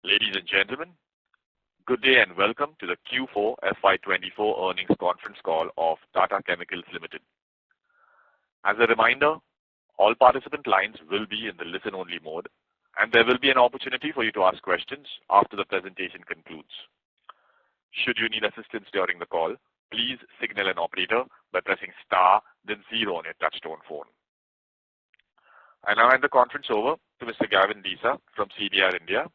Ladies and gentlemen, good day and welcome to the Q4 FY24 earnings conference call of Tata Chemicals Limited. As a reminder, all participant lines will be in the listen-only mode, and there will be an opportunity for you to ask questions after the presentation concludes. Should you need assistance during the call, please signal an operator by pressing star, then 0 on your touchtone phone. I now hand the conference over to Mr. Gavin Desa from CDR India.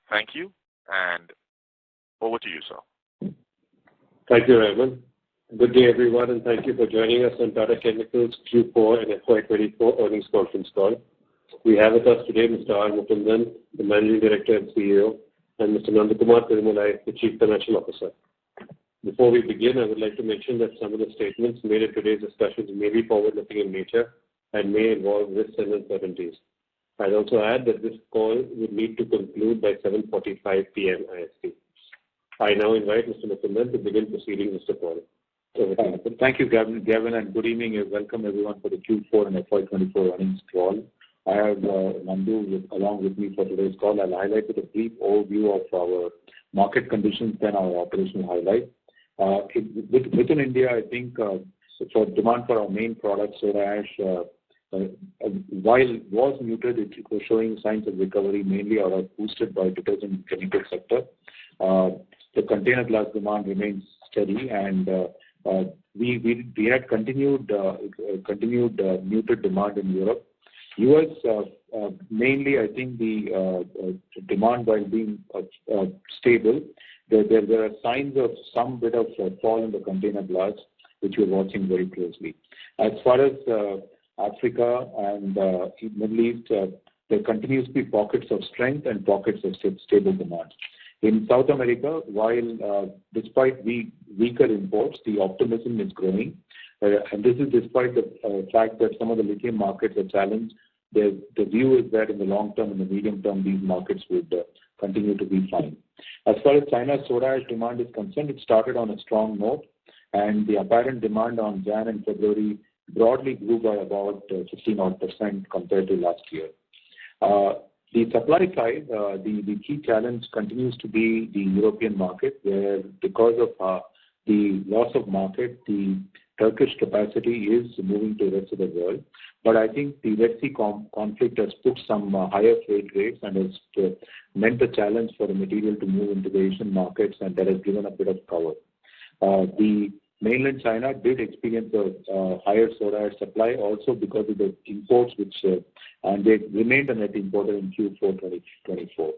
Thank you, and over to you, sir. Thank you, Raymond. Good day, everyone, and thank you for joining us on Tata Chemicals Q4 and FY24 earnings conference call. We have with us today Mr. R. Mukundan, the Managing Director and CEO, and Mr. Nandakumar Tirumalai, the Chief Financial Officer. Before we begin, I would like to mention that some of the statements made in today's discussions may be forward-looking in nature and may involve risks and uncertainties. I'd also add that this call would need to conclude by 7:45 p.m. IST. I now invite Mr. Mukundan to begin proceedings with the call. Thank you, Gavin, and good evening and welcome everyone for the Q4 and FY24 earnings call. I have Nandu along with me for today's call. I'll highlight with a brief overview of our market conditions, then our operational highlight. Within India, I think for demand for our main product, soda ash, while it was muted, it was showing signs of recovery, mainly boosted by detergent and chemical sector. The container glass demand remains steady, and we had continued muted demand in Europe. US, mainly, I think the demand, while being stable, there are signs of some bit of fall in the container glass, which we're watching very closely. As far as Africa and Middle East, there continues to be pockets of strength and pockets of stable demand. In South America, while despite weaker imports, the optimism is growing, and this is despite the fact that some of the lithium markets are challenged. The view is that in the long term and the medium term, these markets would continue to be fine. As far as China's soda ash demand is concerned, it started on a strong note, and the apparent demand on Jan and February broadly grew by about 15% compared to last year. The supply side, the key challenge continues to be the European market, where because of the loss of market, the Turkish capacity is moving to the rest of the world. But I think the Red Sea conflict has put some higher freight rates and has meant a challenge for the material to move into the Asian markets, and that has given a bit of cover. The mainland China did experience a higher soda ash supply also because of the imports, and they remained a net importer in Q4 2024.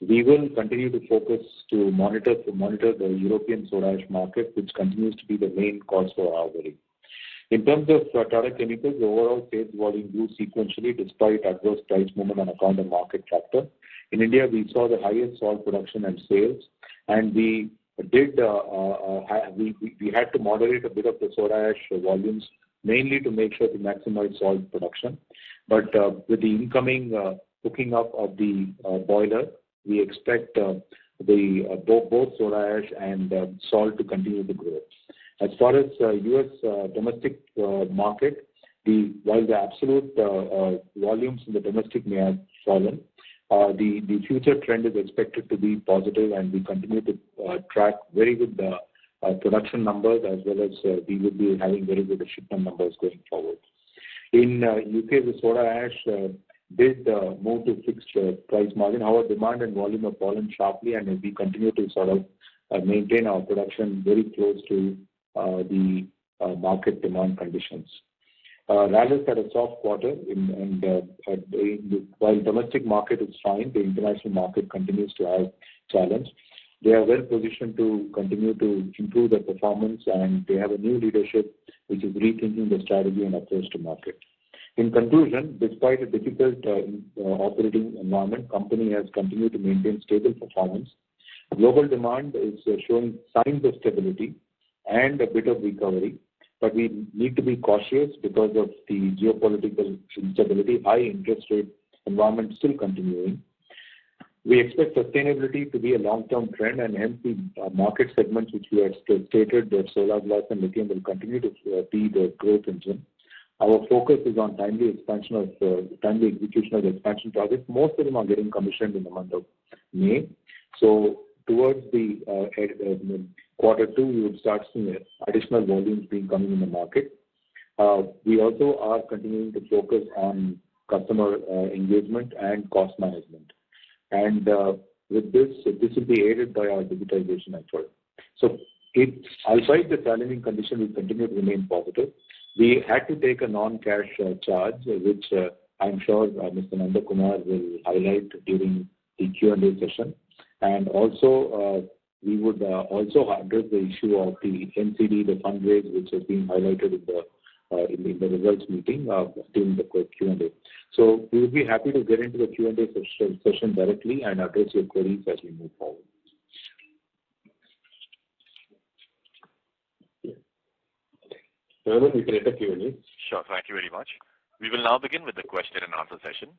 We will continue to focus to monitor the European soda ash market, which continues to be the main cause for our worry. In terms of Tata Chemicals, the overall sales volume grew sequentially despite adverse price movement on account of market factor. In India, we saw the highest salt production and sales, and we had to moderate a bit of the soda ash volumes, mainly to make sure to maximize salt production. But with the incoming hooking up of the boiler, we expect both soda ash and salt to continue to grow. As far as U.S. domestic market, while the absolute volumes in the domestic may have fallen, the future trend is expected to be positive, and we continue to track very good production numbers, as well as we will be having very good shipment numbers going forward. In UK, the soda ash did move to fixed price margin. However, demand and volume have fallen sharply, and we continue to sort of maintain our production very close to the market demand conditions. Rallis had a soft quarter, and while domestic market is fine, the international market continues to have challenge. They are well positioned to continue to improve their performance, and they have a new leadership which is rethinking the strategy and approach to market. In conclusion, despite a difficult operating environment, company has continued to maintain stable performance. Global demand is showing signs of stability and a bit of recovery, but we need to be cautious because of the geopolitical instability, high interest rate environment still continuing. We expect sustainability to be a long-term trend, and hence the market segments which we have stated, that solar glass and lithium will continue to be the growth engine. Our focus is on timely execution of the expansion projects. Most of them are getting commissioned in the month of May. So towards the quarter 2, we would start seeing additional volumes coming in the market. We also are continuing to focus on customer engagement and cost management. And with this will be aided by our digitization effort. So outside the challenging condition, we continue to remain positive. We had to take a non-cash charge, which I'm sure Mr. Nandakumar will highlight during the Q&A session. And also, we would also address the issue of the NCD, the fundraise, which has been highlighted in the results meeting during the Q&A. So we would be happy to get into the Q&A session directly and address your queries as we move forward. We can enter Q&A. Sure, thank you very much. We will now begin with the question and answer session.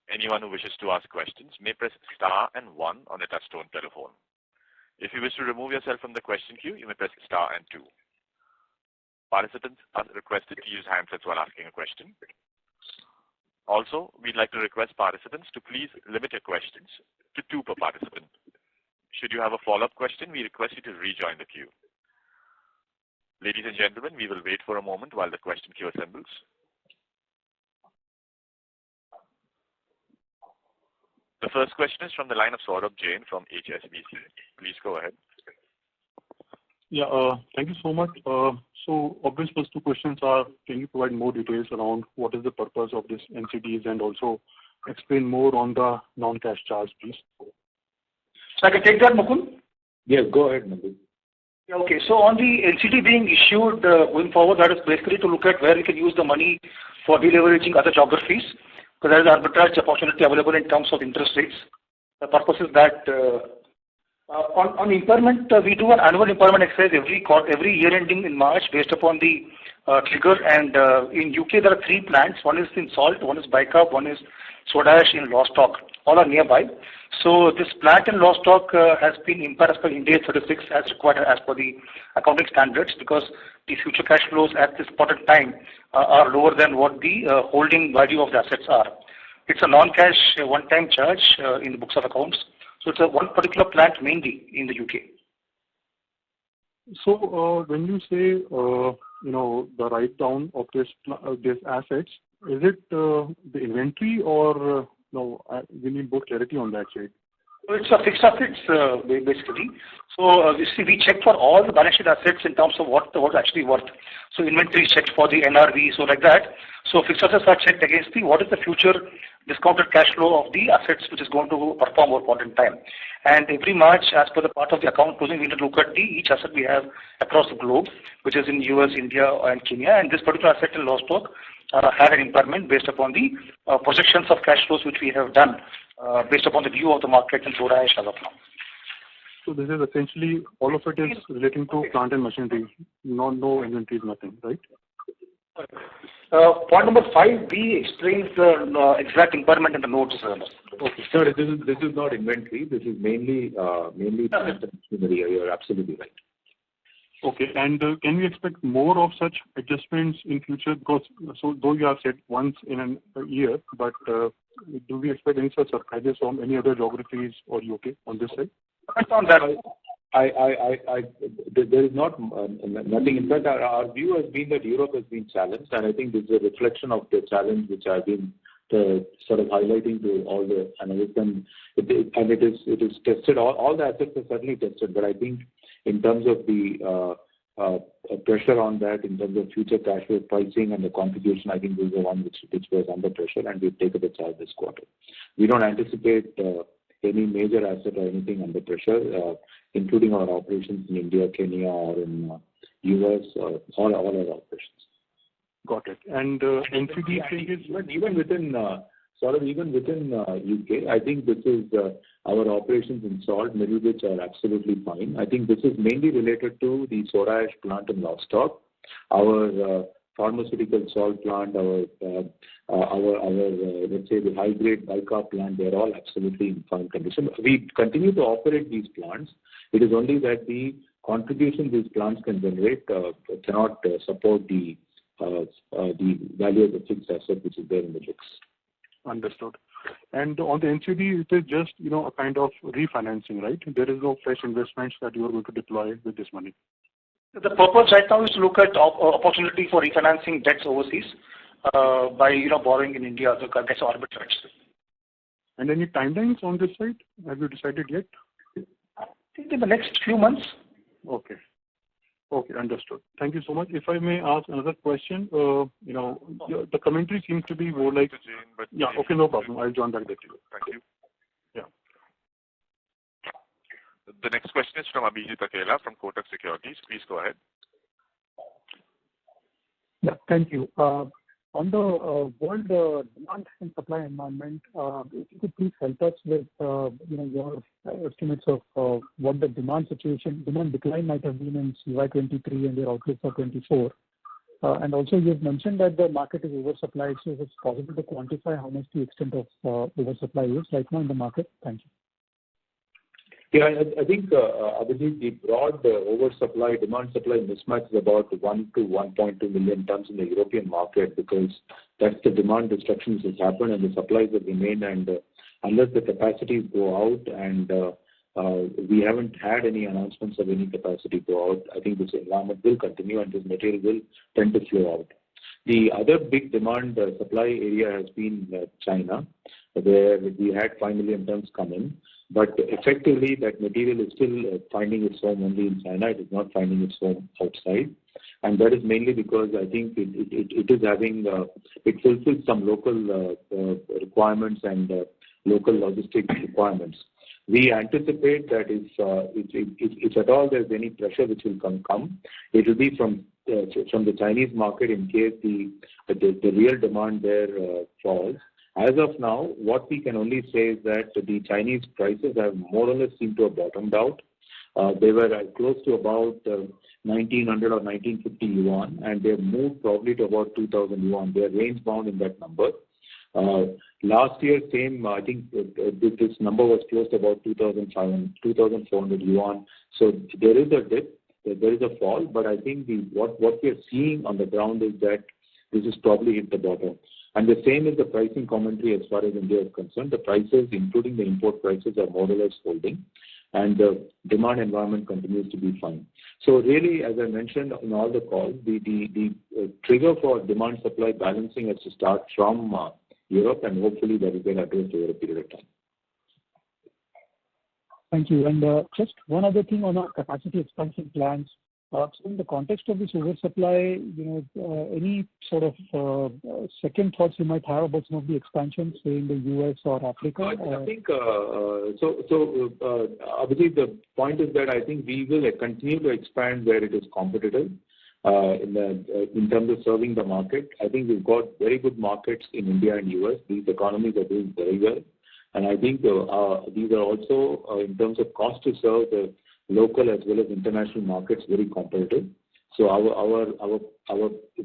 Anyone who wishes to ask questions may press star and 1 on a touch-tone telephone. If you wish to remove yourself from the question queue, you may press star and 2. Participants are requested to use handsets while asking a question. Also, we'd like to request participants to please limit your questions to 2 per participant. Should you have a follow-up question, we request you to rejoin the queue. Ladies and gentlemen, we will wait for a moment while the question queue assembles. The first question is from the line of Saurabh Jain from HSBC. Please go ahead. Yeah, thank you so much. So obvious first 2 questions are, can you provide more details around what is the purpose of this NCDs and also explain more on the non-cash charge, please? So I can take that, Mukund? Yes, go ahead, Nandu. Yeah, okay. So on the NCD being issued going forward, that is basically to look at where we can use the money for deleveraging other geographies, because there is arbitrage opportunity available in terms of interest rates. The purpose is that on impairment, we do an annual impairment exercise every year ending in March based upon the trigger. And in UK, there are 3 plants. One is in salt, one is bicarb, one is soda ash in Lostock. All are nearby. So this plant in Lostock has been impaired as per Ind AS 36 as required as per the accounting standards, because the future cash flows at this point in time are lower than what the holding value of the assets are. It's a non-cash one-time charge in the books of accounts. So it's one particular plant mainly in the UK. So when you say, the write-down of these assets, is it the inventory or no? We need both clarity on that side. So it's a fixed assets basically. So you see, we check for all the balance sheet assets in terms of what actually worth. So inventory is checked for the NRV, so like that. So fixed assets are checked against what is the future discounted cash flow of the assets which is going to perform over point in time. And every March, as per the part of the account closing, we need to look at each asset we have across the globe, which is in US, India, and Kenya. And this particular asset in Lostock had an impairment based upon the projections of cash flows which we have done based upon the view of the market in soda ash as of now. So this is essentially, all of it is relating to plant and machinery, no inventories, nothing, right? Point number 5B explains the exact impairment in the notes. Okay, sir, this is not inventory. This is mainly plant and machinery. You're absolutely right. Okay, and can we expect more of such adjustments in future? Because though you have said once in a year, but do we expect any such surprises from any other geographies or UK on this side? On that, there is nothing. In fact, our view has been that Europe has been challenged, and I think this is a reflection of the challenge which I've been sort of highlighting to all the analysts. And it is tested. All the assets are certainly tested, but I think in terms of the pressure on that, in terms of future cash flow pricing and the contribution, I think this is the one which was under pressure, and we've taken the charge this quarter. We don't anticipate any major asset or anything under pressure, including our operations in India, Kenya, or in US, or all our operations. Got it. And NCD changes? Even within UK, I think this is our operations in salt, Middlewich are absolutely fine. I think this is mainly related to the soda ash plant in Lostock. Our pharmaceutical salt plant, our let's say the high-grade bicarb plant, they're all absolutely in fine condition. We continue to operate these plants. It is only that the contribution these plants can generate cannot support the the value of the fixed asset which is there in the books. Understood. And on the NCD, it is just, a kind of refinancing, right? There is no fresh investments that you are going to deploy with this money. The purpose right now is to look at opportunity for refinancing debts overseas by, borrowing in India, so gets arbitrage. And any timelines on this side? Have you decided yet? I think in the next few months. Okay. Okay, understood. Thank you so much. If I may ask another question, the commentary seems to be more like... Yeah, okay, no problem. I'll join back with you. Thank you. Yeah. The next question is from Abhijit Akela from Kotak Securities. Please go ahead. Yeah, thank you. On the world demand and supply environment, if you could please help us with your estimates of what the demand decline might have been in FY23 and your outlook for 24. And also you've mentioned that the market is oversupplied, so if it's possible to quantify how much the extent of oversupply is right now in the market. Thank you. Yeah, I think, Abhijit, the broad oversupply, demand-supply mismatch is about 1 to 1.2 million tons in the European market because that's the demand destruction which has happened and the supplies have remained. And unless the capacities go out and we haven't had any announcements of any capacity go out, I think this environment will continue and this material will tend to flow out. The other big demand supply area has been China, where we had 5 million tons come in. But effectively, that material is still finding its home only in China. It is not finding its home outside. And that is mainly because I think it is having, it fulfills some local requirements and local logistics requirements. We anticipate that if at all there's any pressure which will come, it will be from the Chinese market in case the real demand there falls. As of now, what we can only say is that the Chinese prices have more or less seemed to have bottomed out. They were close to about 1900 or 1950 yuan, and they've moved probably to about 2000 yuan. They are range bound in that number. Last year, same, I think this number was close to about 2,400 yuan. So there is a dip, there is a fall, but I think what we are seeing on the ground is that this is probably hit the bottom. And the same is the pricing commentary as far as India is concerned. The prices, including the import prices, are more or less holding, and the demand environment continues to be fine. So really, as I mentioned in all the calls, the trigger for demand-supply balancing has to start from Europe, and hopefully that will get addressed over a period of time. Thank you. And just one other thing on our capacity expansion plans. So in the context of this oversupply, any sort of second thoughts you might have about some of the expansions, say in the US or Africa? I think, Abhijit, the point is that I think we will continue to expand where it is competitive in terms of serving the market. I think we've got very good markets in India and US. These economies are doing very well. And I think these are also, in terms of cost to serve the local as well as international markets, very competitive. So our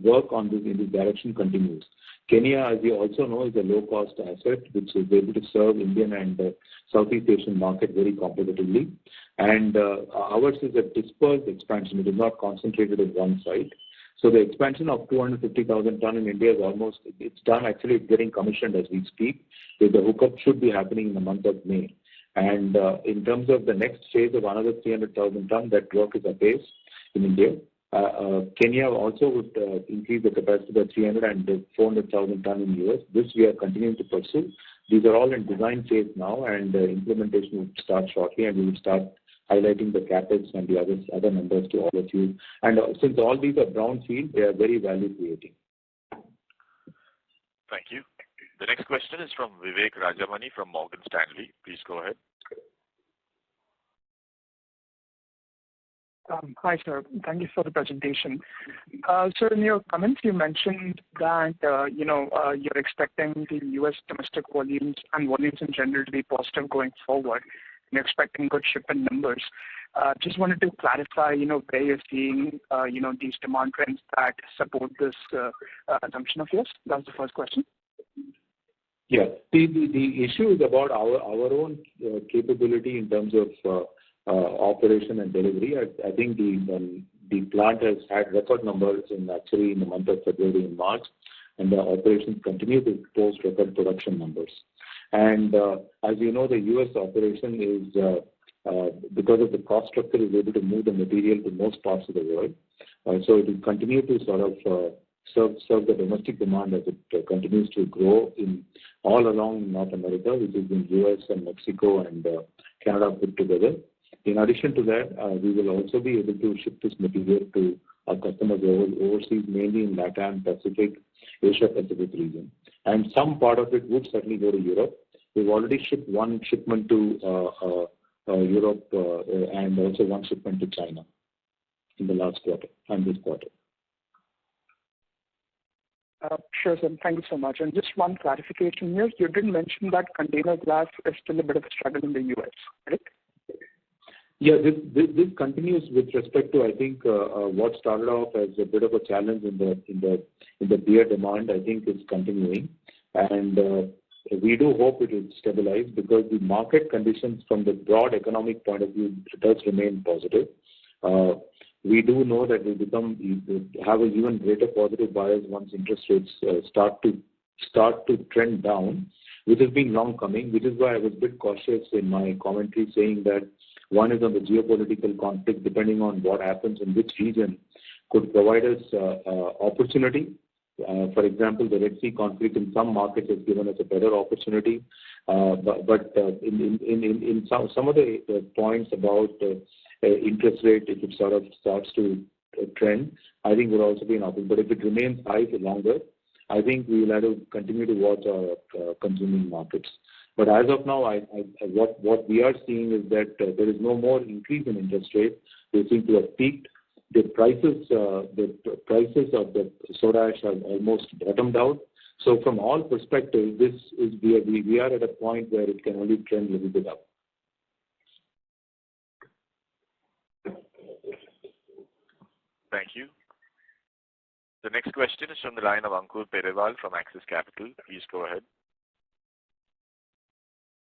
work on this in this direction continues. Kenya, as you also know, is a low-cost asset which is able to serve Indian and Southeast Asian market very competitively. And ours is a dispersed expansion. It is not concentrated in one site. So the expansion of 250,000 ton in India is almost, it's done. Actually, it's getting commissioned as we speak. So the hookup should be happening in the month of May. And in terms of the next phase of another 300,000 ton, that work is apace in India. Kenya also would increase the capacity by 300 and 400,000 ton in US. This we are continuing to pursue. These are all in design phase now, and implementation will start shortly, and we will start highlighting the capex and the other numbers to all of you. And since all these are brownfield, they are very value creating. Thank you. The next question is from Vivek Rajamani from Morgan Stanley. Please go ahead. Hi, sir. Thank you for the presentation. So in your comments, you mentioned that, you're expecting the U.S. domestic volumes and volumes in general to be positive going forward. You're expecting good shipment numbers. Just wanted to clarify, where you're seeing, these demand trends that support this assumption of yours. That's the first question. Yeah. The issue is about our own capability in terms of operation and delivery. I think the plant has had record numbers in the month of February and March, and the operations continue to post record production numbers. And as you know, the U.S. operation is, because of the cost structure, is able to move the material to most parts of the world. So it will continue to sort of serve the domestic demand as it continues to grow in all along North America, which is in U.S. and Mexico and Canada put together. In addition to that, we will also be able to ship this material to our customers overseas, mainly in LATAM, Pacific, Asia Pacific region. And some part of it would certainly go to Europe. We've already shipped one shipment to Europe and also one shipment to China in the last quarter and this quarter. Sure, sir. Thank you so much. And just one clarification here. You did mention that container glass is still a bit of a struggle in the U.S., right? Yeah, this continues with respect to, I think, what started off as a bit of a challenge in the beer demand, I think is continuing. And we do hope it will stabilize because the market conditions from the broad economic point of view does remain positive. We do know that we have an even greater positive bias once interest rates start to trend down, which has been long coming, which is why I was a bit cautious in my commentary saying that one is on the geopolitical conflict, depending on what happens in which region, could provide us opportunity. For example, the Red Sea conflict in some markets has given us a better opportunity. But in some of the points about interest rate, if it sort of starts to trend, I think will also be an option. But if it remains high for longer, I think we will have to continue to watch our consuming markets. But as of now, what we are seeing is that there is no more increase in interest rate. They seem to have peaked. The prices of the soda ash have almost bottomed out. So from all perspectives, we are at a point where it can only trend a little bit up. Thank you. The next question is from the line of Ankur Periwal from Axis Capital. Please go ahead.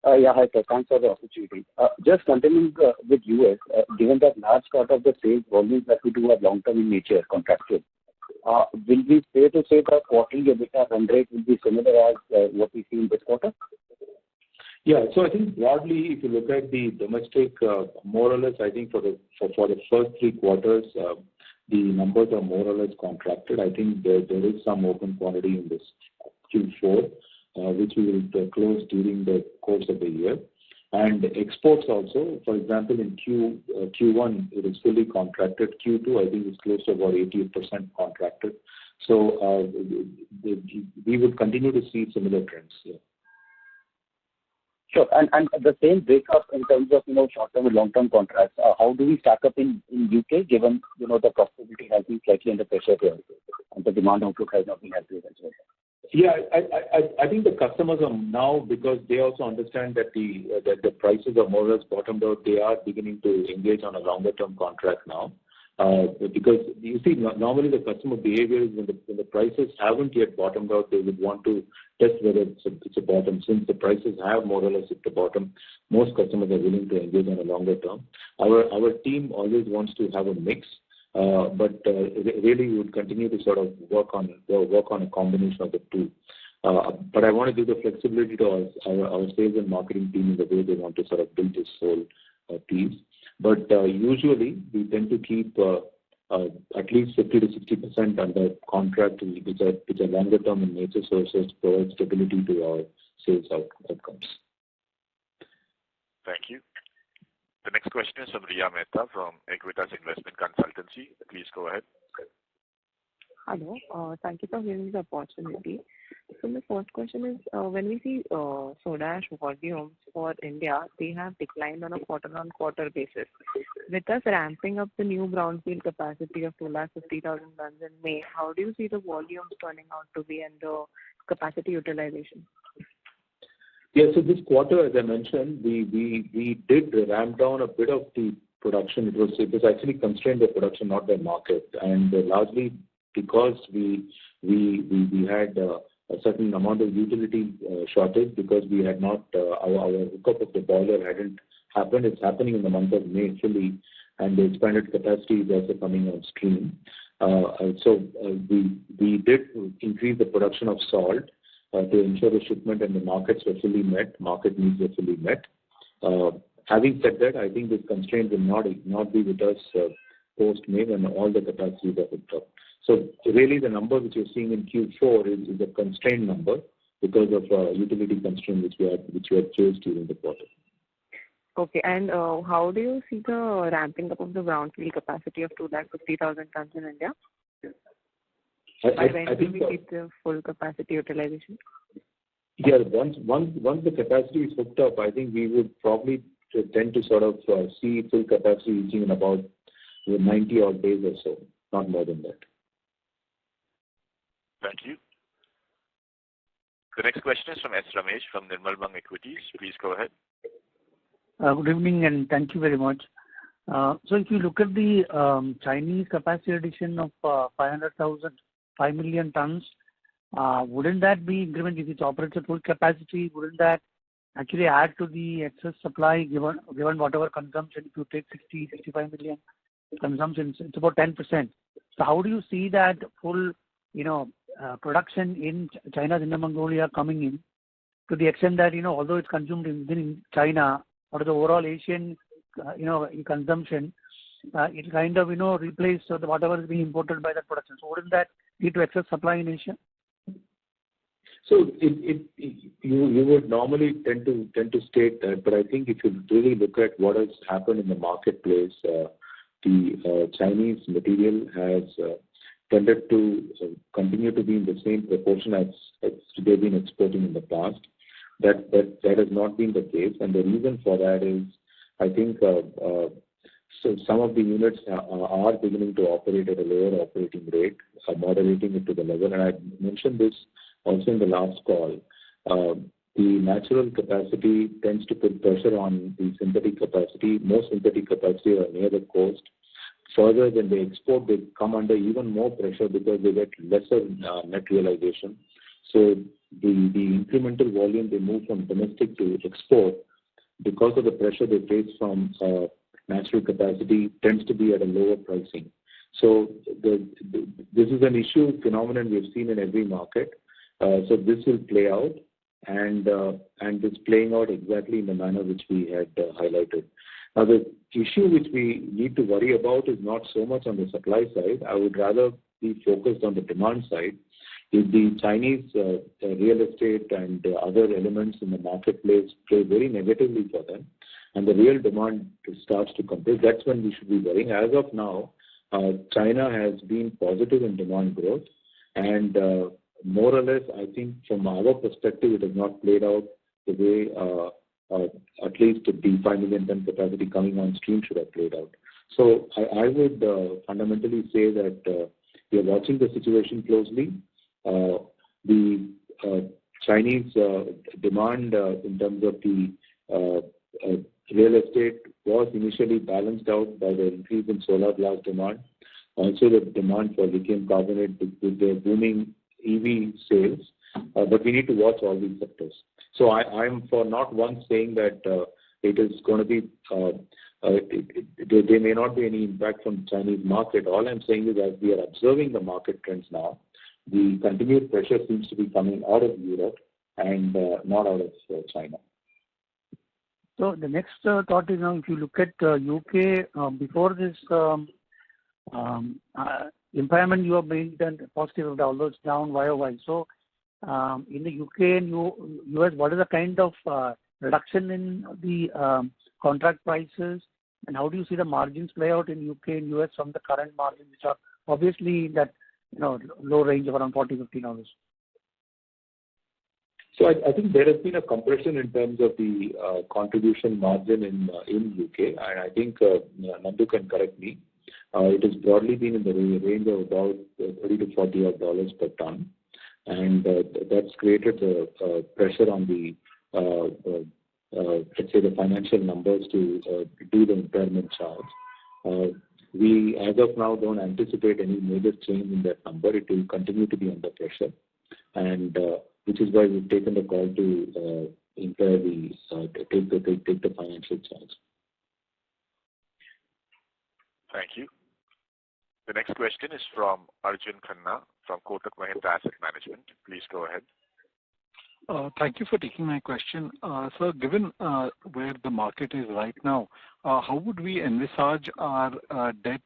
Yeah, hi, sir. Thanks for the opportunity. Just continuing with US, given that large part of the sales volumes that we do are long-term in nature, contractual, will we fair to say that quarterly EBITDA run rate will be similar as what we see in this quarter? Yeah, so I think broadly, if you look at the domestic, more or less, I think for the first 3 quarters, the numbers are more or less contracted. I think there is some open quantity in this Q4, which we will close during the course of the year. And exports also, for example, in Q1, it is fully contracted. Q2, I think, is close to about 88% contracted. So we would continue to see similar trends. Yeah. Sure. And the same breakup in terms of short-term and long-term contracts. How do we stack up in UK, given the profitability has been slightly under pressure here, and the demand outlook has not been happy as well? Yeah, I think the customers are now, because they also understand that the prices are more or less bottomed out, they are beginning to engage on a longer-term contract now. Because you see, normally the customer behavior is when the prices haven't yet bottomed out, they would want to test whether it's a bottom. Since the prices have more or less hit the bottom, most customers are willing to engage on a longer term. Our team always wants to have a mix. But really, we would continue to sort of work on a combination of the two. But I want to give the flexibility to our sales and marketing team in the way they want to sort of build this whole piece. But usually, we tend to keep at least 50 to 60% under contract, which are longer term in nature, so as to provide stability to our sales outcomes. Thank you. The next question is from Riya Mehta from Equitas Investment Consultancy. Please go ahead. Hello. Thank you for giving the opportunity. So my first question is, when we see soda ash volumes for India, they have declined on a quarter-on-quarter basis. With us ramping up the new brownfield capacity of 250,000 tons in May, how do you see the volumes turning out to be and the capacity utilization? Yeah, so this quarter, as I mentioned, we did ramp down a bit of the production. It was actually constrained by production, not by market, and largely because we had a certain amount of utility shortage because we had not our hookup of the boiler hadn't happened. It's happening in the month of May fully, and the expanded capacity is also coming on stream. We did increase the production of salt to ensure the shipment and the markets were fully met, market needs were fully met. Having said that, I think this constraint will not be with us post-May when all the capacities are hooked up. So really the number which you're seeing in Q4 is a constrained number because of utility constraint which we had faced during the quarter. Okay, and how do you see the ramping up of the brownfield capacity of 250,000 tons in India? By when do we hit the full capacity utilization? Yeah, once the capacity is hooked up, I think we would probably tend to sort of see full capacity reaching in about 90 odd days or so, not more than that. Thank you. The next question is from S. Ramesh from Nirmal Bang Equities. Please go ahead. Good evening and thank you very much. So if you look at the Chinese capacity addition of 5 million tons, wouldn't that be increment if it operates at full capacity? Wouldn't that actually add to the excess supply given whatever consumption? If you take 65 million consumption, it's about 10%. So how do you see that full, production in China's Inner Mongolia coming in to the extent that, although it's consumed in China, or the overall Asian, consumption, it kind of, replace whatever is being imported by that production. So wouldn't that lead to excess supply in Asia? So you would normally tend to state that, but I think if you really look at what has happened in the marketplace, the Chinese material has tended to continue to be in the same proportion as they've been exporting in the past. That has not been the case, and the reason for that is, I think, so some of the units are beginning to operate at a lower operating rate, moderating it to the level. And I mentioned this also in the last call. The natural capacity tends to put pressure on the synthetic capacity. Most synthetic capacity are near the coast. Further than they export, they come under even more pressure because they get lesser net realization. So the incremental volume they move from domestic to export, because of the pressure they face from natural capacity, tends to be at a lower pricing. So this is an issue phenomenon we've seen in every market. So this will play out, and it's playing out exactly in the manner which we had highlighted. Now, the issue which we need to worry about is not so much on the supply side. I would rather be focused on the demand side. If the Chinese real estate and other elements in the marketplace play very negatively for them, and the real demand starts to compress, that's when we should be worrying. As of now, China has been positive in demand growth, and more or less, I think from our perspective, it has not played out the way at least the 5 million ton capacity coming on stream should have played out. So I would fundamentally say that we are watching the situation closely. The Chinese demand in terms of the real estate was initially balanced out by the increase in solar glass demand. Also the demand for lithium carbonate with the booming EV sales. But we need to watch all these sectors. So I'm for not once saying that it is going to be, there may not be any impact from Chinese market. All I'm saying is as we are observing the market trends now, the continued pressure seems to be coming out of Europe and not out of China. So the next thought is now if you look at UK, before this impairment you have made then positive, although it's down YOY. So in the UK and US, what is the kind of reduction in the contract prices, and how do you see the margins play out in UK and US from the current margins, which are obviously that low range of around $40-50? So I think there has been a compression in terms of the contribution margin in UK, and I think Nandu can correct me. It has broadly been in the range of about $30 to $40 per ton, and that's created the pressure on the let's say the financial numbers to do the impairment charge. We as of now don't anticipate any major change in that number. It will continue to be under pressure, and which is why we've taken the call to take the financial charge. Thank you. The next question is from Arjun Khanna from Kotak Mahindra Asset Management. Please go ahead. Thank you for taking my question. Sir, given where the market is right now, how would we envisage our debt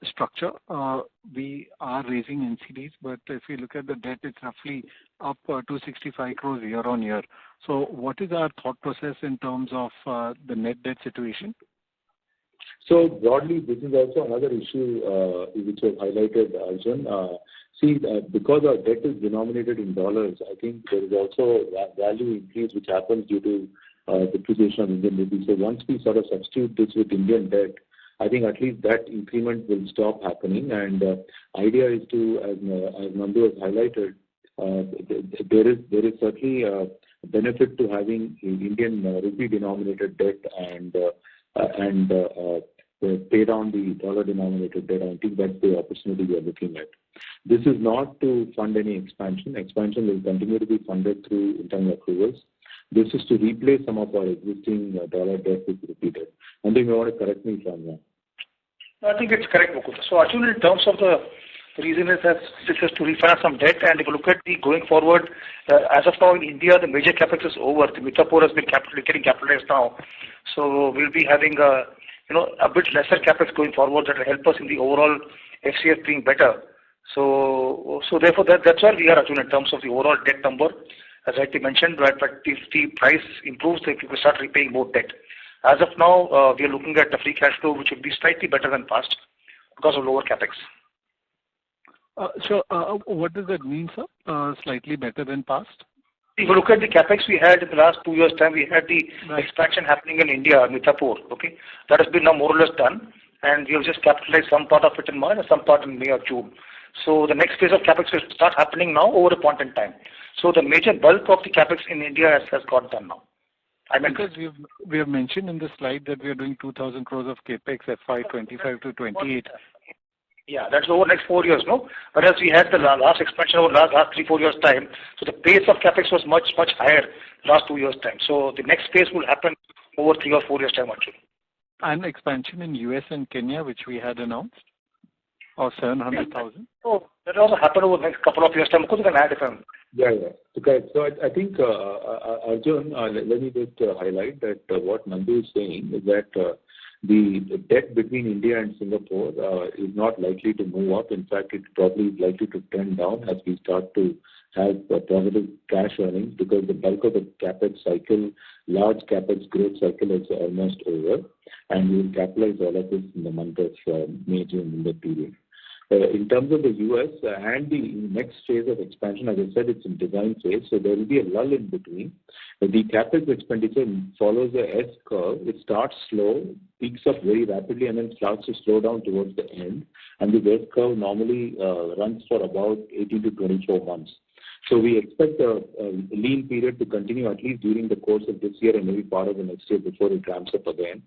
structure? We are raising NCDs, but if we look at the debt, it's roughly up 265 crores year on year. So what is our thought process in terms of the net debt situation? So broadly, this is also another issue which was highlighted, Arjun. Because our debt is denominated in dollars, I think there is also a value increase which happens due to depreciation of Indian rupee. So once we sort of substitute this with Indian debt, I think at least that increment will stop happening. And idea is to, as Nandu has highlighted, there is certainly a benefit to having Indian rupee denominated debt and pay down the dollar-denominated debt. I think that's the opportunity we are looking at. This is not to fund any expansion. Expansion will continue to be funded through internal accruals. This is to replace some of our existing dollar debt with rupee debt. And you may want to correct me if I'm wrong. I think it's correct, Mukul. So actually, in terms of the reason is that this is to refinance some debt, and if you look at the going forward, as of now in India, the major capex is over. The Mithapur has been getting capitalized now, so we'll be having a bit lesser capex going forward that will help us in the overall FCF being better. So therefore that's why we are actually in terms of the overall debt number, as I mentioned, but if the price improves, then we will start repaying more debt. As of now, we are looking at the free cash flow, which would be slightly better than past because of lower capex. So what does that mean, sir? Slightly better than past? If you look at the capex we had in the last 2 years' time, we had the expansion happening in India, Mithapur. Okay, that has been now more or less done, and we have just capitalized some part of it in March and some part in May or June. So the next phase of capex will start happening now over a point in time. So the major bulk of the capex in India has got done now. Because we have mentioned in the slide that we are doing 2,000 crores of capex FY25 to 28. Yeah, that's over the next 4 years, no? Whereas we had the last expansion over last 3-4 years' time, so the pace of capex was much higher last 2 years' time. So the next phase will happen over 3 or 4 years' time actually. And expansion in US and Kenya, which we had announced, of 700,000. So that will also happen over the next couple of years' time. Because you can add if I'm... Yeah. Okay. So I think, Arjun, let me just highlight that what Nandu is saying is that the debt between India and Singapore is not likely to move up. In fact, it probably is likely to trend down as we start to have positive cash earnings, because the bulk of the capex cycle, large capex growth cycle is almost over, and we will capitalize all of this in the month of May, June, in that period. In terms of the US and the next phase of expansion, as I said, it's in design phase, so there will be a lull in between. The capex expenditure follows the S curve. It starts slow, peaks up very rapidly, and then starts to slow down towards the end. And the S curve normally runs for about 18 to 24 months. So we expect a lean period to continue at least during the course of this year and maybe part of the next year before it ramps up again.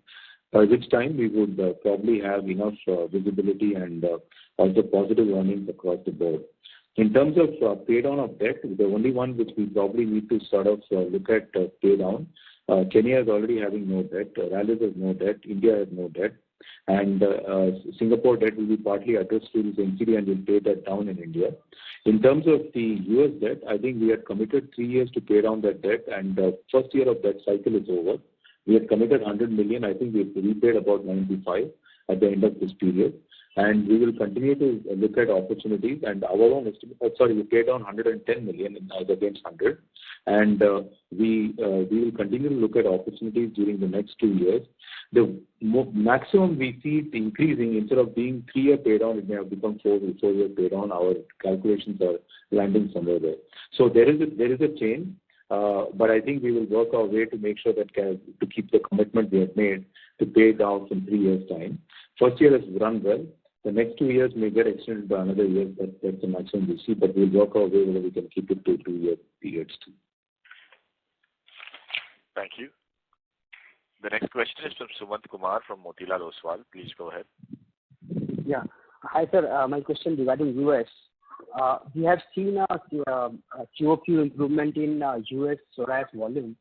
By which time we would probably have enough visibility and also positive earnings across the board. In terms of pay down of debt, the only one which we probably need to sort of look at pay down, Kenya is already having no debt, Rallis has no debt, India has no debt, and Singapore debt will be partly addressed through this NCD and will pay that down in India. In terms of the US debt, I think we had committed 3 years to pay down that debt, and the first year of that cycle is over. We had committed 100 million. I think we've repaid about 95 at the end of this period. And we will continue to look at opportunities, and our own estimate, we paid down 110 million as against 100. And we will continue to look at opportunities during the next 2 years. The maximum we see it increasing, instead of being 3-year pay down, it may have become 4-year pay down. Our calculations are landing somewhere there. So there is a change. But I think we will work our way to make sure that to keep the commitment we have made to pay down in 3 years' time. First year has run well. The next 2 years may get extended by another year. That's the maximum we see. But we'll work our way whether we can keep it to 2-year periods too. Thank you. The next question is from Sumant Kumar from Motilal Oswal. Please go ahead. Yeah. Hi, sir. My question regarding US. We have seen a QOQ improvement in US soda ash volume.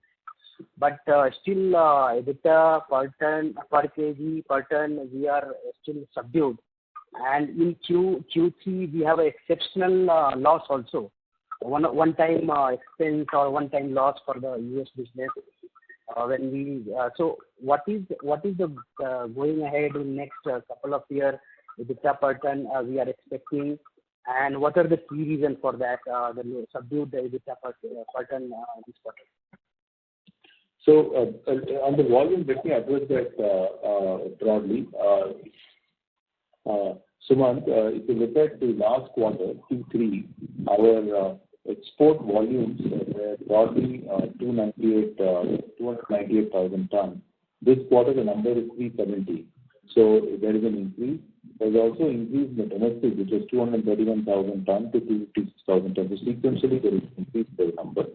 but still EBITDA per ton, per kg, per ton, we are still subdued. And in Q3, we have an exceptional loss also, one-time expense or one-time loss for the US business. So what is the going ahead in next couple of years, EBITDA per ton we are expecting, and what are the key reasons for that, the subdued EBITDA per ton this quarter? So on the volume, let me address that broadly. Sumant, if you look at the last quarter, Q3, our export volumes were broadly 298,000 tons. This quarter, the number is 370. So there is an increase. There is also an increase in the domestic, which is 231,000 tons to 256,000 tons. So sequentially, there is an increase in the number.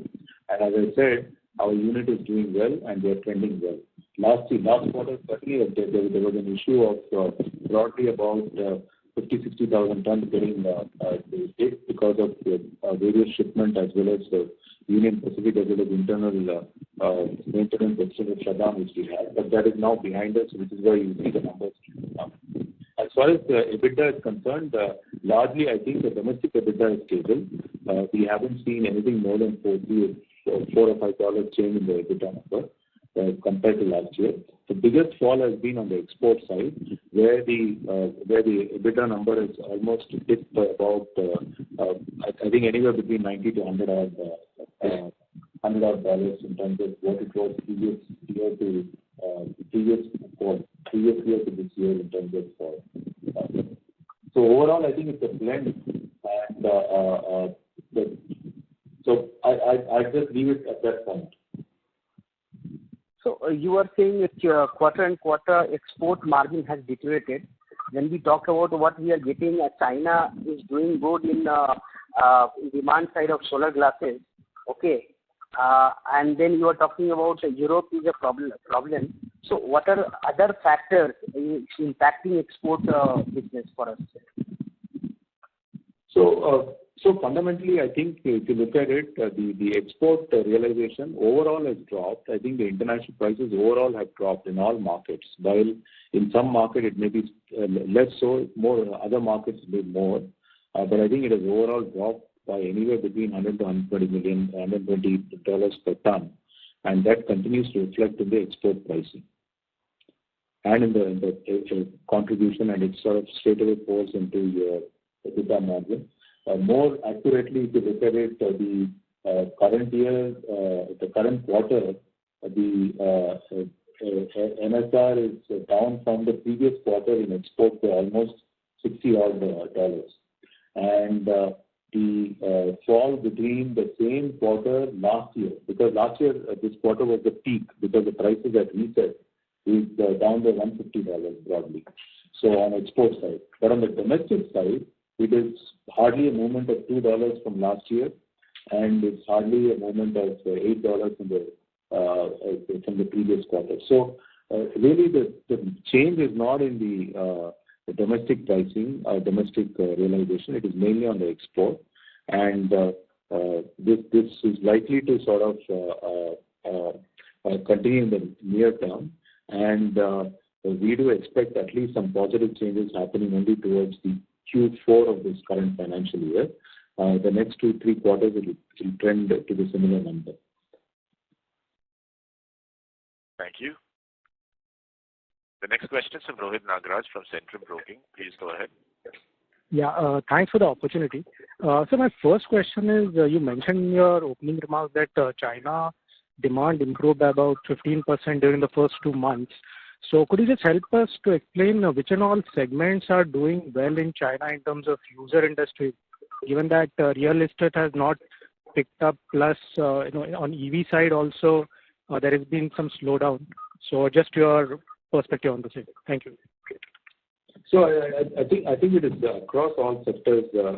And as I said, our unit is doing well and they are trending well. Last quarter, certainly there was an issue of broadly about 50,000-60,000 tons getting hit because of various shipment as well as Union Pacific as well as internal maintenance extended shutdown which we had. But that is now behind us, which is why you see the numbers up. As far as the EBITDA is concerned, largely I think the domestic EBITDA is stable. We haven't seen anything more than $4 or $5 change in the EBITDA number compared to last year. The biggest fall has been on the export side, where the EBITDA number is almost dipped by about I think anywhere between $90 to $100 in terms of what it was previous year to this year in terms of fall. So overall, I think it's a blend, and so I just leave it at that point. So you are saying that quarter-on-quarter export margin has deteriorated. When we talk about what we are getting, China is doing good in demand side of solar glasses, okay? And then you are talking about Europe is a problem. So what are other factors impacting export business for us? So fundamentally, I think if you look at it, the export realization overall has dropped. I think the international prices overall have dropped in all markets. While in some market it may be less so, more other markets may be more. But I think it has overall dropped by anywhere between $100 to $120 per ton, and that continues to reflect in the export pricing and in the contribution, and it sort of straight away falls into your EBITDA margin. More accurately, if you look at it, the current year, the current quarter, the NSR is down from the previous quarter in export to almost $60 and the fall between the same quarter last year, because last year this quarter was the peak because the prices at reset is down by $150 broadly. So on export side, but on the domestic side, it is hardly a movement of $2 from last year, and it's hardly a movement of $8 from the previous quarter. So really, the change is not in the domestic pricing, domestic realization. It is mainly on the export, and this is likely to sort of continue in the near term, and we do expect at least some positive changes happening only towards the Q4 of this current financial year. The next 2-3 quarters will trend to the similar number. Thank you. The next question is from Rohit Nagraj from Centrum Broking. Please go ahead. Yeah, thanks for the opportunity. So my first question is, you mentioned in your opening remarks that China demand improved by about 15% during the first 2 months. So could you just help us to explain which and all segments are doing well in China in terms of user industry, given that real estate has not picked up, plus on EV side also there has been some slowdown. So just your perspective on the same. Thank you. So I think it is across all sectors, and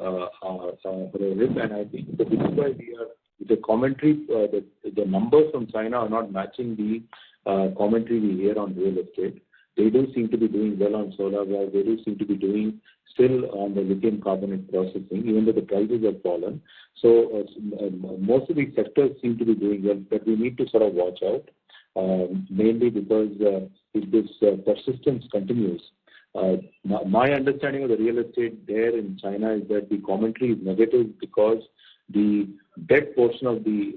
I think this is why we are the commentary. The numbers from China are not matching the commentary we hear on real estate. they do seem to be doing well on solar gas. They do seem to be doing still on the lithium carbonate processing, even though the prices have fallen. So most of these sectors seem to be doing well, but we need to sort of watch out, mainly because if this persistence continues. My understanding of the real estate there in China is that the commentary is negative because the debt portion of the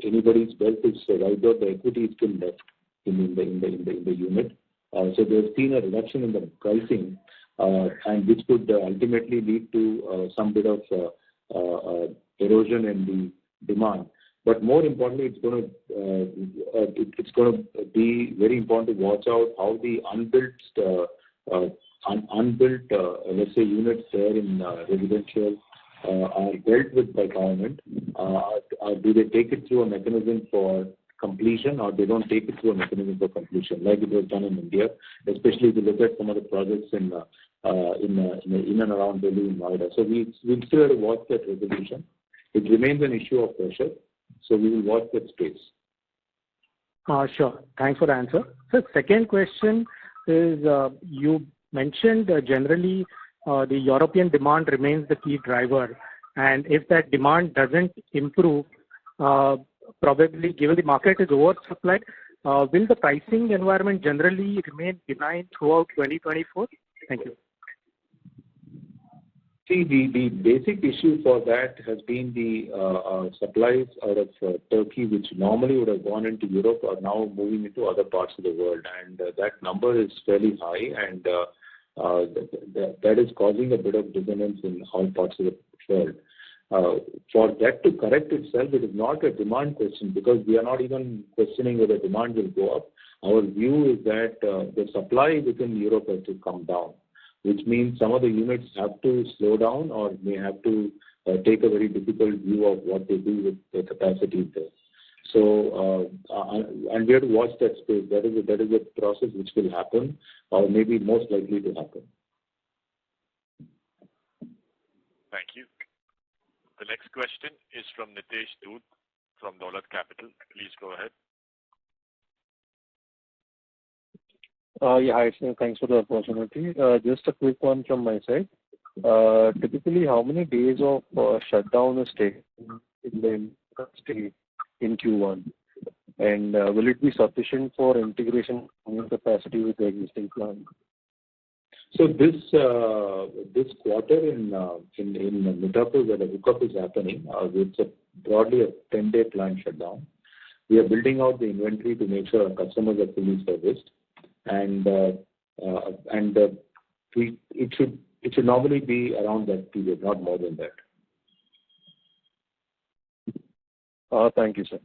anybody's wealth is wiped out. The equity is still left in the unit. So they've seen a reduction in the pricing, and which could ultimately lead to some bit of erosion in the demand. But more importantly, it's going to be very important to watch out how the unbuilt let's say units there in residential are dealt with by government. Do they take it through a mechanism for completion, or they don't take it through a mechanism for completion, like it was done in India, especially if you look at some of the projects in and around Delhi and Noida. So we'll still have to watch that resolution. It remains an issue of pressure, so we will watch that space. Sure. Thanks for the answer. So second question is, you mentioned generally the European demand remains the key driver, and if that demand doesn't improve, probably given the market is oversupplied, will the pricing environment generally remain benign throughout 2024? Thank you. See, the basic issue for that has been the supplies out of Turkey, which normally would have gone into Europe, are now moving into other parts of the world, and that number is fairly high, and that is causing a bit of dissonance in all parts of the world. For that to correct itself, it is not a demand question, because we are not even questioning whether demand will go up. Our view is that the supply within Europe has to come down, which means some of the units have to slow down or may have to take a very difficult view of what they do with the capacity there. So, and we have to watch that space. That is a process which will happen, or maybe most likely to happen. Thank you. The next question is from Nitesh Dhoot from Dolat Capital. Please go ahead. Yeah, hi, sir. Thanks for the opportunity. Just a quick one from my side. Typically, how many days of shutdown is taken in the industry in Q1? And will it be sufficient for integration of new capacity with the existing plant? So this quarter in Mithapur, where the hookup is happening, it's broadly a 10-day plant shutdown. We are building out the inventory to make sure our customers are fully serviced, and it should normally be around that period, not more than that. Thank you, sir.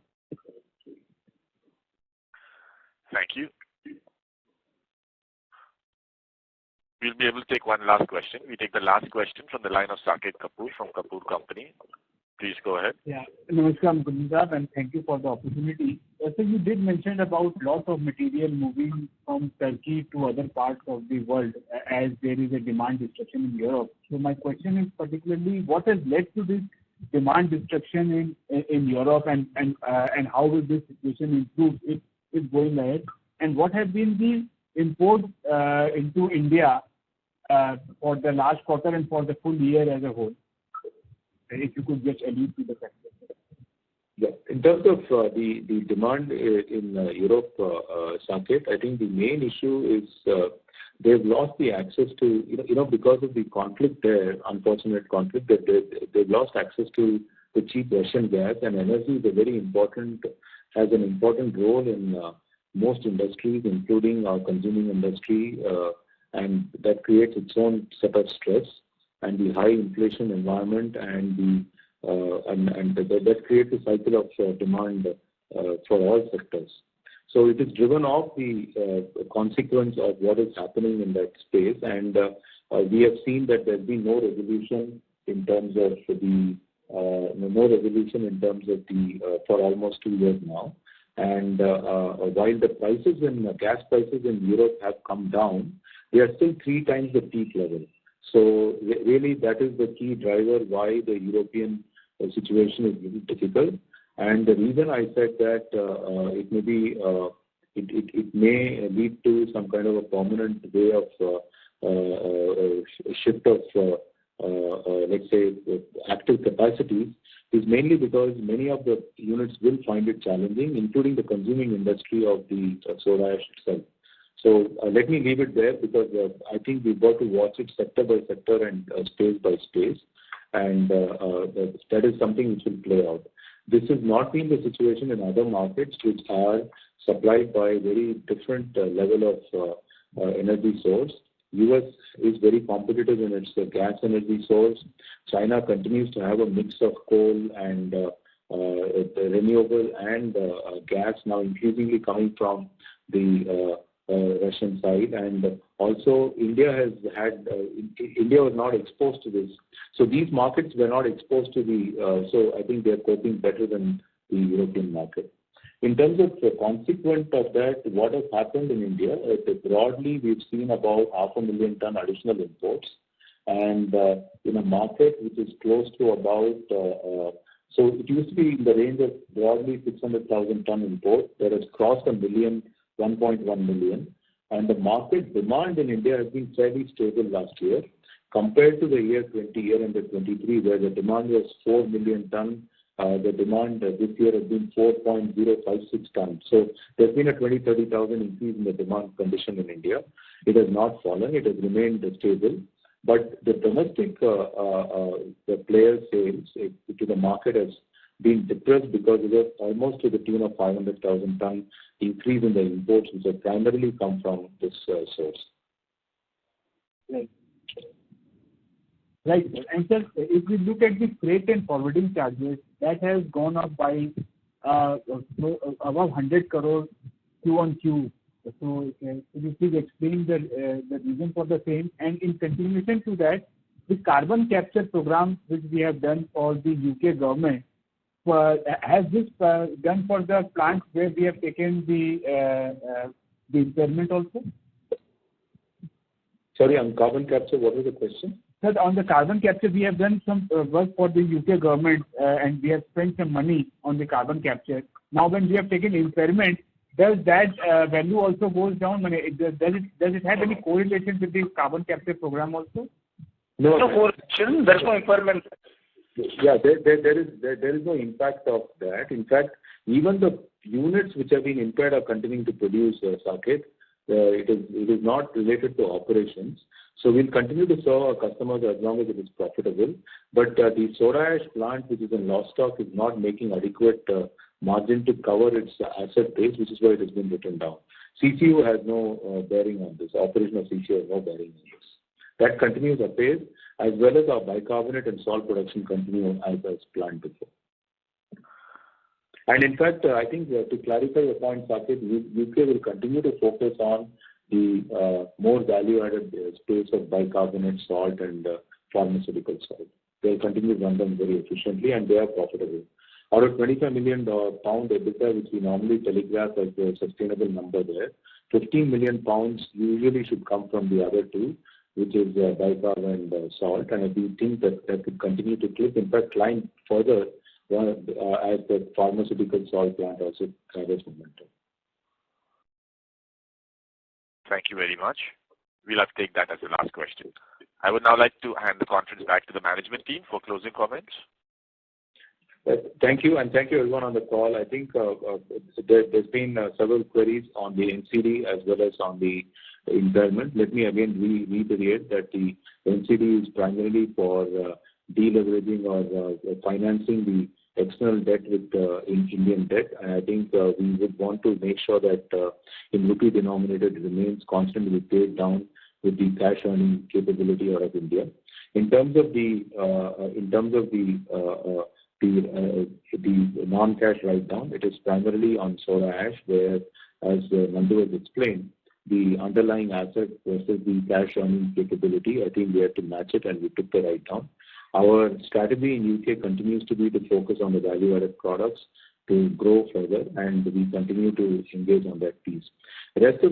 Thank you. We'll be able to take one last question. We take the last question from the line of Saket Kapoor from Kapoor Company. Please go ahead. Yeah, Namaskar, Gundar, and thank you for the opportunity. So you did mention about lots of material moving from Turkey to other parts of the world as there is a demand destruction in Europe. So my question is particularly what has led to this demand destruction in Europe, and how will this situation improve if going ahead? And what have been the import into India for the last quarter and for the full year as a whole? If you could just allude to the fact. Yeah. In terms of the demand in Europe, Saket, I think the main issue is they've lost the access to, because of the conflict there, unfortunate conflict, that they've lost access to the cheap Russian gas, and energy is has an important role in most industries, including our consuming industry, and that creates its own set of stress, and the high inflation environment, and that creates a cycle of demand for all sectors. So it is driven off the consequence of what is happening in that space, and we have seen that there's been no resolution in terms of for almost 2 years now. And while the prices gas prices in Europe have come down, they are still 3 times the peak level. So really, that is the key driver why the European situation is really difficult. And the reason I said that it may be it may lead to some kind of a permanent way of shift of, let's say, active capacities, is mainly because many of the units will find it challenging, including the consuming industry of the soda ash itself. So let me leave it there, because I think we've got to watch it sector by sector and space by space, and that is something which will play out. This has not been the situation in other markets which are supplied by a very different level of energy source. US is very competitive in its gas energy source. China continues to have a mix of coal and renewable and gas, now increasingly coming from the Russian side, and also India has had India was not exposed to this, so these markets were not exposed to the. So I think they are coping better than the European market. In terms of the consequent of that, what has happened in India, broadly we've seen about 500,000 ton additional imports, and in a market which is close to about, so it used to be in the range of broadly 600,000 ton import, that has crossed 1 million, 1.1 million, and the market demand in India has been fairly stable last year compared to the year 23, where the demand was 4 million ton. The demand this year has been 4.056 tons. So there's been a 20,000-30,000 increase in the demand condition in India. It has not fallen. It has remained stable. But the domestic the player sales to the market has been depressed because it was almost to the tune of 500,000 ton increase in the imports, which have primarily come from this source. Right. And sir, if we look at the freight and forwarding charges, that has gone up by above 100 crore Q on Q. So could you please explain the reason for the same? And in continuation to that, the carbon capture program which we have done for the UK government, has this done for the plants where we have taken the impairment also? Sorry, on carbon capture, what was the question? Sir, on the carbon capture, we have done some work for the UK government and we have spent some money on the carbon capture. Now, when we have taken impairment, does that value also goes down? Does it have any correlation with the carbon capture program also? No correlation. There is no impairment. Yeah, there is no impact of that. In fact, even the units which have been impaired are continuing to produce Saket. It is not related to operations. So we'll continue to serve our customers as long as it is profitable. But the soda ash plant, which is in Lostock, is not making adequate margin to cover its asset base, which is why it has been written down. CCU has no bearing on this. Operation of CCU has no bearing on this. That continues apace, as well as our bicarbonate and salt production continue as planned before. And in fact, I think to clarify your point, Saket, UK will continue to focus on the more value-added space of bicarbonate, salt, and pharmaceutical salt. They will continue to run them very efficiently, and they are profitable. Out of 25 million pound EBITDA, which we normally telegraph as the sustainable number there, 15 million pounds usually should come from the other two, which is bicarb and salt, and we think that could continue to clip. In fact, climb further as the pharmaceutical salt plant also gathers momentum. Thank you very much. We'll have to take that as the last question. I would now like to hand the conference back to the management team for closing comments. Thank you, and thank you everyone on the call. I think there's been several queries on the NCD as well as on the impairment. Let me again reiterate that the NCD is primarily for deleveraging or financing the external debt with Indian debt, and I think we would want to make sure that in rupee denominated it remains constantly paid down with the cash earning capability out of India. In terms of the non-cash write-down, it is primarily on soda ash, where, as Nandu has explained, the underlying asset versus the cash earning capability, I think we had to match it, and we took the write-down. Our strategy in UK continues to be to focus on the value-added products to grow further, and we continue to engage on that piece. The rest of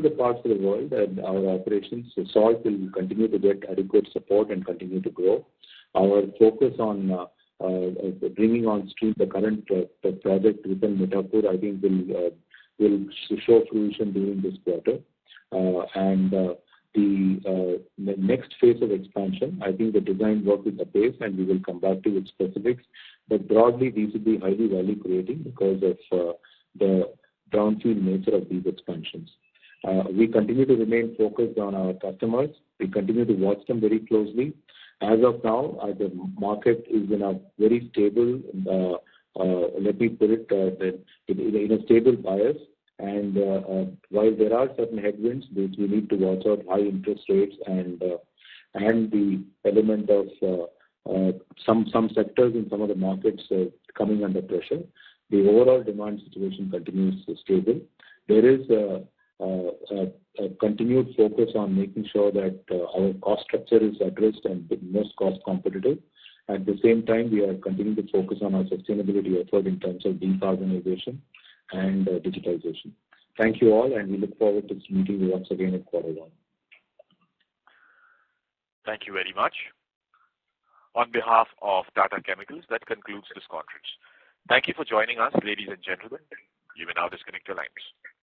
the parts of the world and our operations, the salt will continue to get adequate support and continue to grow. Our focus on bringing on stream the current project within Mithapur, I think will will show fruition during this quarter. The next phase of expansion, I think the design work is apace, and we will come back to with specifics. But broadly, these will be highly value creating because of the brownfield nature of these expansions. We continue to remain focused on our customers. We continue to watch them very closely. As of now, the market is in a very stable, let me put it, in a stable bias. And while there are certain headwinds, which we need to watch out, high interest rates and the element of some sectors in some of the markets coming under pressure, the overall demand situation continues stable. There is a continued focus on making sure that our cost structure is addressed and most cost competitive. At the same time, we are continuing to focus on our sustainability effort in terms of decarbonization and digitization. Thank you all, and we look forward to meeting you once again in quarter one. Thank you very much. On behalf of Tata Chemicals, that concludes this conference. Thank you for joining us, ladies and gentlemen. You may now disconnect your lines.